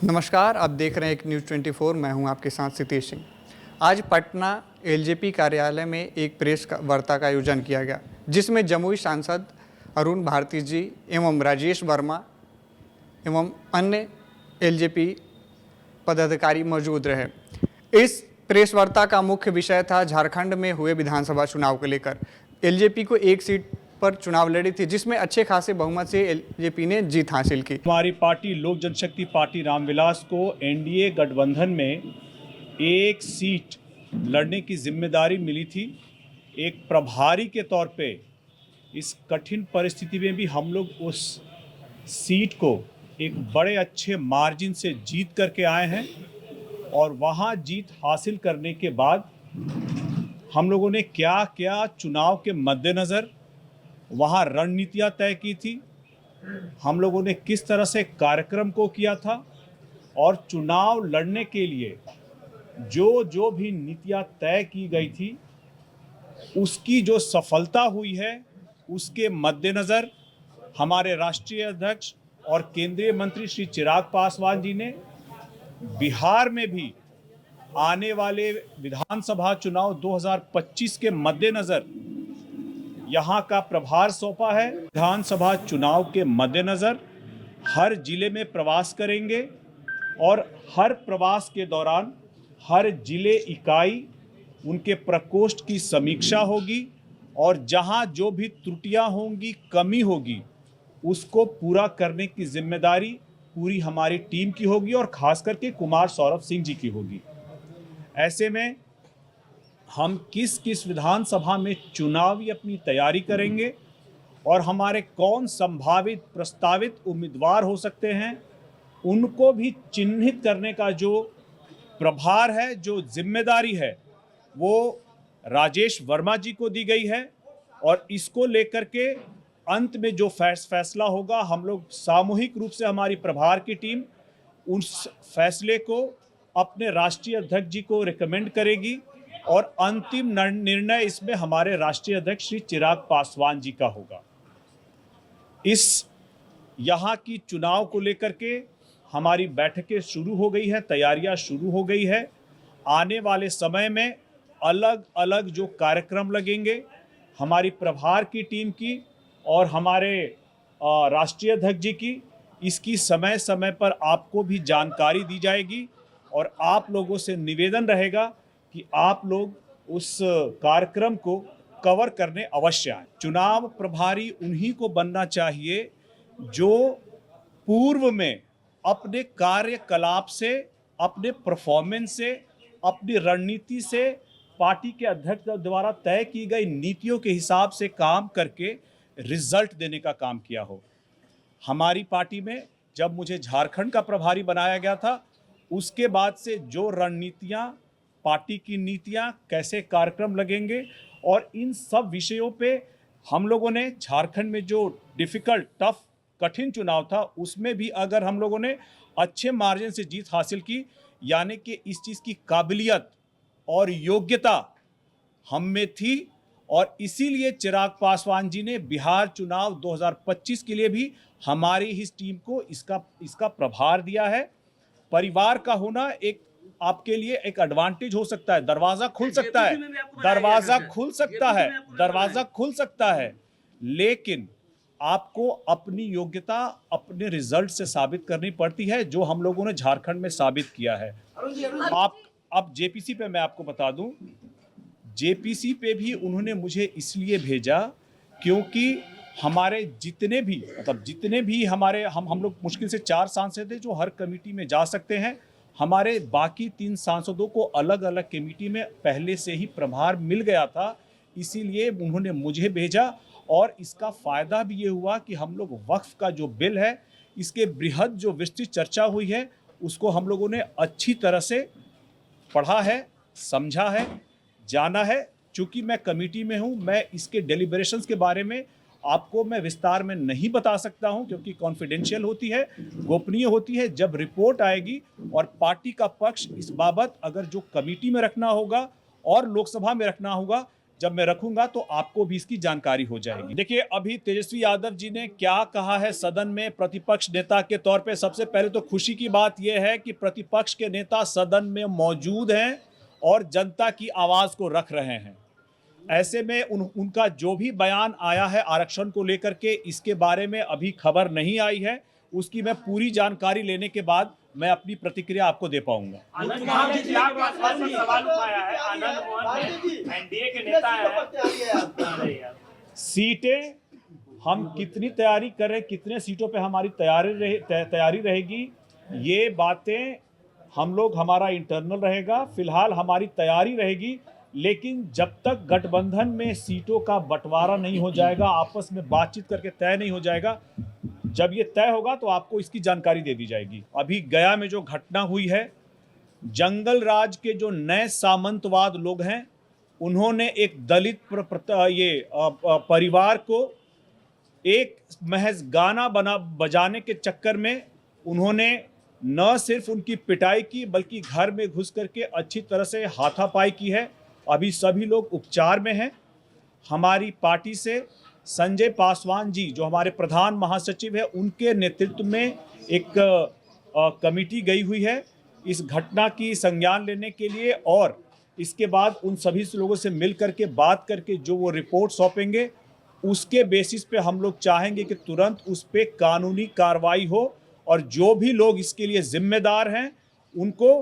नमस्कार, आप देख रहे हैं एक न्यूज़ 24। मैं हूं आपके साथ सितेश सिंह। आज पटना एलजेपी कार्यालय में एक प्रेस वार्ता का आयोजन किया गया, जिसमें जमुई सांसद अरुण भारती जी एवं राजेश वर्मा एवं अन्य एलजेपी पदाधिकारी मौजूद रहे। इस प्रेस वार्ता का मुख्य विषय था झारखंड में हुए विधानसभा चुनाव को लेकर। एलजेपी को एक सीट पर चुनाव लड़ी थी, जिसमें अच्छे खासे बहुमत से एलजेपी ने जीत हासिल की। हमारी पार्टी लोक जनशक्ति पार्टी रामविलास को एनडीए गठबंधन में एक सीट लड़ने की जिम्मेदारी मिली थी। एक प्रभारी के तौर पे इस कठिन परिस्थिति में भी हम लोग उस सीट को एक बड़े अच्छे मार्जिन से जीत करके आए हैं और वहाँ जीत हासिल करने के बाद हम लोगों ने क्या क्या चुनाव के मद्देनज़र वहाँ रणनीतियाँ तय की थी, हम लोगों ने किस तरह से कार्यक्रम को किया था और चुनाव लड़ने के लिए जो भी नीतियाँ तय की गई थी उसकी जो सफलता हुई है, उसके मद्देनज़र हमारे राष्ट्रीय अध्यक्ष और केंद्रीय मंत्री श्री चिराग पासवान जी ने बिहार में भी आने वाले विधानसभा चुनाव 2025 के मद्देनज़र यहाँ का प्रभार सौंपा है। विधानसभा चुनाव के मद्देनज़र हर जिले में प्रवास करेंगे और हर प्रवास के दौरान हर जिले इकाई उनके प्रकोष्ठ की समीक्षा होगी और जहाँ जो भी त्रुटियाँ होंगी, कमी होगी, उसको पूरा करने की जिम्मेदारी पूरी हमारी टीम की होगी और खास करके कुमार सौरभ सिंह जी की होगी। ऐसे में हम किस किस विधानसभा में चुनावी अपनी तैयारी करेंगे और हमारे कौन संभावित प्रस्तावित उम्मीदवार हो सकते हैं, उनको भी चिन्हित करने का जो प्रभार है, जो जिम्मेदारी है, वो राजेश वर्मा जी को दी गई है। और इसको लेकर के अंत में जो फैसला होगा, हम लोग सामूहिक रूप से हमारी प्रभार की टीम उस फैसले को अपने राष्ट्रीय अध्यक्ष जी को रिकमेंड करेगी और अंतिम निर्णय इसमें हमारे राष्ट्रीय अध्यक्ष श्री चिराग पासवान जी का होगा। इस यहाँ की चुनाव को लेकर के हमारी बैठकें शुरू हो गई है, तैयारियां शुरू हो गई है। आने वाले समय में अलग अलग जो कार्यक्रम लगेंगे, हमारी प्रभार की टीम की और हमारे राष्ट्रीय अध्यक्ष जी की, इसकी समय समय पर आपको भी जानकारी दी जाएगी और आप लोगों से निवेदन रहेगा कि आप लोग उस कार्यक्रम को कवर करने अवश्य आए। चुनाव प्रभारी उन्हीं को बनना चाहिए जो पूर्व में अपने कार्यकलाप से, अपने परफॉर्मेंस से, अपनी रणनीति से, पार्टी के अध्यक्ष द्वारा तय की गई नीतियों के हिसाब से काम करके रिजल्ट देने का काम किया हो। हमारी पार्टी में जब मुझे झारखंड का प्रभारी बनाया गया था, उसके बाद से जो रणनीतियाँ, पार्टी की नीतियाँ, कैसे कार्यक्रम लगेंगे और इन सब विषयों पे हम लोगों ने झारखंड में जो डिफ़िकल्ट, टफ, कठिन चुनाव था, उसमें भी अगर हम लोगों ने अच्छे मार्जिन से जीत हासिल की, यानी कि इस चीज़ की काबिलियत और योग्यता हम में थी और इसीलिए चिराग पासवान जी ने बिहार चुनाव 2025 के लिए भी हमारी ही टीम को इसका प्रभार दिया है। परिवार का होना एक आपके लिए एक एडवांटेज हो सकता है, दरवाजा खुल सकता है, दरवाजा खुल सकता है, लेकिन आपको अपनी योग्यता अपने रिजल्ट से साबित करनी पड़ती है, जो हम लोगों ने झारखंड में साबित किया है। अब जेपीसी पे मैं आपको बता दूं, जेपीसी पे भी उन्होंने मुझे इसलिए भेजा क्योंकि हमारे जितने भी हमारे हम लोग मुश्किल से 4 सांसद थे जो हर कमेटी में जा सकते हैं। हमारे बाकी 3 सांसदों को अलग अलग कमेटी में पहले से ही प्रभार मिल गया था, इसीलिए उन्होंने मुझे भेजा। और इसका फ़ायदा भी ये हुआ कि हम लोग वक्फ का जो बिल है, इसके बृहद जो विस्तृत चर्चा हुई है, उसको हम लोगों ने अच्छी तरह से पढ़ा है, समझा है, जाना है। चूँकि मैं कमेटी में हूँ, मैं इसके डेलिब्रेशंस के बारे में आपको मैं विस्तार में नहीं बता सकता हूं क्योंकि कॉन्फिडेंशियल होती है, गोपनीय होती है। जब रिपोर्ट आएगी और पार्टी का पक्ष इस बाबत अगर जो कमेटी में रखना होगा और लोकसभा में रखना होगा, जब मैं रखूंगा तो आपको भी इसकी जानकारी हो जाएगी। देखिए, अभी तेजस्वी यादव जी ने क्या कहा है सदन में प्रतिपक्ष नेता के तौर पे। सबसे पहले तो खुशी की बात यह है कि प्रतिपक्ष के नेता सदन में मौजूद हैं और जनता की आवाज को रख रहे हैं। ऐसे में उनका जो भी बयान आया है आरक्षण को लेकर के, इसके बारे में अभी खबर नहीं आई है। उसकी मैं पूरी जानकारी लेने के बाद मैं अपनी प्रतिक्रिया आपको दे पाऊंगा। आनंद मोहन के खिलाफ सवाल उठाया है। आनंद मोहन एनडीए के नेता है। सीटें हम कितनी तैयारी करें, कितने सीटों पे हमारी तैयारी रहेगी, ये बातें हम लोग, हमारा इंटरनल रहेगा। फिलहाल हमारी तैयारी रहेगी, लेकिन जब तक गठबंधन में सीटों का बंटवारा नहीं हो जाएगा, आपस में बातचीत करके तय नहीं हो जाएगा, जब ये तय होगा तो आपको इसकी जानकारी दे दी जाएगी। अभी गया में जो घटना हुई है, जंगल राज के जो नए सामंतवाद लोग हैं, उन्होंने एक दलित परिवार को एक महज गाना बजाने के चक्कर में उन्होंने न सिर्फ उनकी पिटाई की, बल्कि घर में घुस करके अच्छी तरह से हाथापाई की है। अभी सभी लोग उपचार में हैं। हमारी पार्टी से संजय पासवान जी, जो हमारे प्रधान महासचिव है, उनके नेतृत्व में एक कमेटी गई हुई है इस घटना की संज्ञान लेने के लिए, और इसके बाद उन सभी लोगों से मिल करके बात करके जो वो रिपोर्ट सौंपेंगे, उसके बेसिस पे हम लोग चाहेंगे कि तुरंत उस पर कानूनी कार्रवाई हो और जो भी लोग इसके लिए जिम्मेदार हैं उनको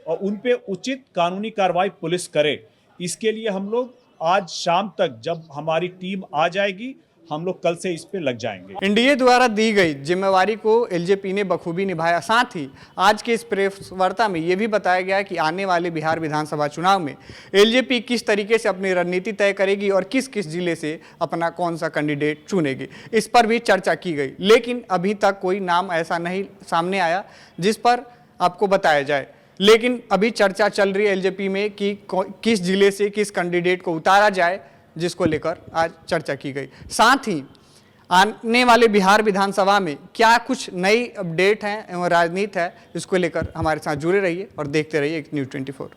और उन पे उचित कानूनी कार्रवाई पुलिस करे। इसके लिए हम लोग आज शाम तक, जब हमारी टीम आ जाएगी, हम लोग कल से इस पे लग जाएंगे। एनडीए द्वारा दी गई जिम्मेवारी को एलजेपी ने बखूबी निभाया। साथ ही आज के इस प्रेस वार्ता में ये भी बताया गया कि आने वाले बिहार विधानसभा चुनाव में एलजेपी किस तरीके से अपनी रणनीति तय करेगी और किस किस जिले से अपना कौन सा कैंडिडेट चुनेगी, इस पर भी चर्चा की गई। लेकिन अभी तक कोई नाम ऐसा नहीं सामने आया जिस पर आपको बताया जाए। लेकिन अभी चर्चा चल रही है एलजेपी में कि किस जिले से किस कैंडिडेट को उतारा जाए, जिसको लेकर आज चर्चा की गई। साथ ही आने वाले बिहार विधानसभा में क्या कुछ नई अपडेट हैं एवं राजनीति है, इसको लेकर हमारे साथ जुड़े रहिए और देखते रहिए एक न्यूज़ 24।